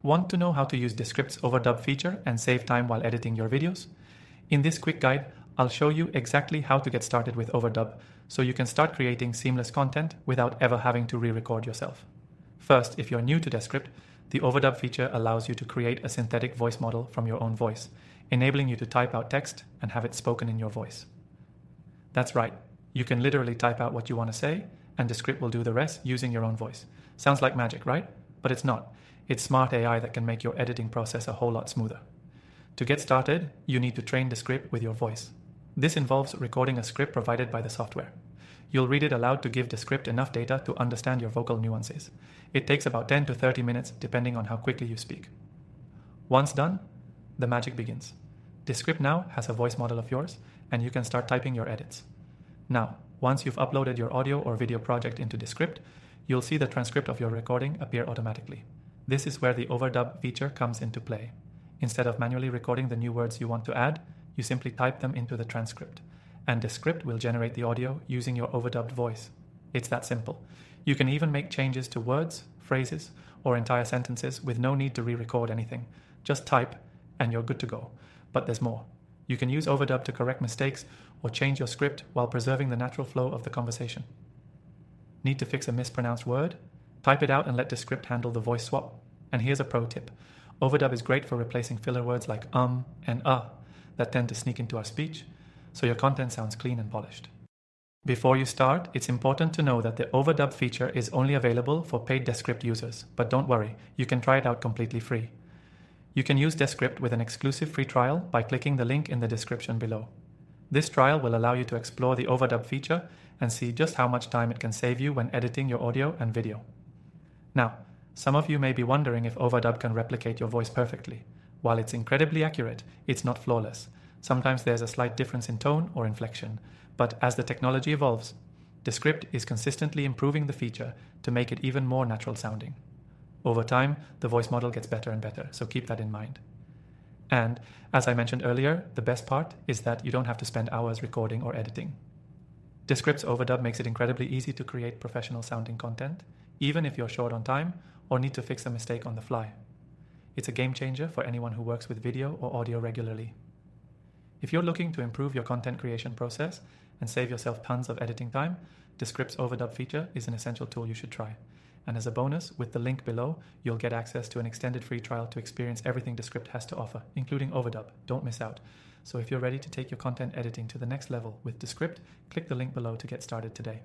Want to know how to use Descript's Overdub feature and save time while editing your videos? In this quick guide, I'll show you exactly how to get started with Overdub so you can start creating seamless content without ever having to re-record yourself. First, if you're new to Descript, the Overdub feature allows you to create a synthetic voice model from your own voice, enabling you to type out text and have it spoken in your voice. That's right, you can literally type out what you want to say, and Descript will do the rest using your own voice. Sounds like magic, right? But it's not. It's smart AI that can make your editing process a whole lot smoother. To get started, you need to train Descript with your voice. This involves recording a script provided by the software. You'll read it aloud to give Descript enough data to understand your vocal nuances. It takes about 10 to 30 minutes depending on how quickly you speak. Once done, the magic begins. Descript now has a voice model of yours, and you can start typing your edits. Now, once you've uploaded your audio or video project into Descript, you'll see the transcript of your recording appear automatically. This is where the Overdub feature comes into play. Instead of manually recording the new words you want to add, you simply type them into the transcript, and Descript will generate the audio using your overdubbed voice. It's that simple. You can even make changes to words, phrases, or entire sentences with no need to re-record anything. Just type, and you're good to go. But there's more. You can use Overdub to correct mistakes or change your script while preserving the natural flow of the conversation. Need to fix a mispronounced word? Type it out and let Descript handle the voice swap. And here's a pro tip. Overdub is great for replacing filler words like and that tend to sneak into our speech, so your content sounds clean and polished. Before you start, it's important to know that the Overdub feature is only available for paid Descript users, but don't worry, you can try it out completely free. You can use Descript with an exclusive free trial by clicking the link in the description below. This trial will allow you to explore the Overdub feature and see just how much time it can save you when editing your audio and video. Now, some of you may be wondering if Overdub can replicate your voice perfectly. While it's incredibly accurate, it's not flawless. Sometimes there's a slight difference in tone or inflection, but as the technology evolves, Descript is consistently improving the feature to make it even more natural sounding. Over time, the voice model gets better and better, so keep that in mind. And, as I mentioned earlier, the best part is that you don't have to spend hours recording or editing. Descript's Overdub makes it incredibly easy to create professional sounding content, even if you're short on time or need to fix a mistake on the fly. It's a game changer for anyone who works with video or audio regularly. If you're looking to improve your content creation process and save yourself tons of editing time, Descript's Overdub feature is an essential tool you should try. And as a bonus, with the link below, you'll get access to an extended free trial to experience everything Descript has to offer, including Overdub. Don't miss out. So if you're ready to take your content editing to the next level with Descript, click the link below to get started today.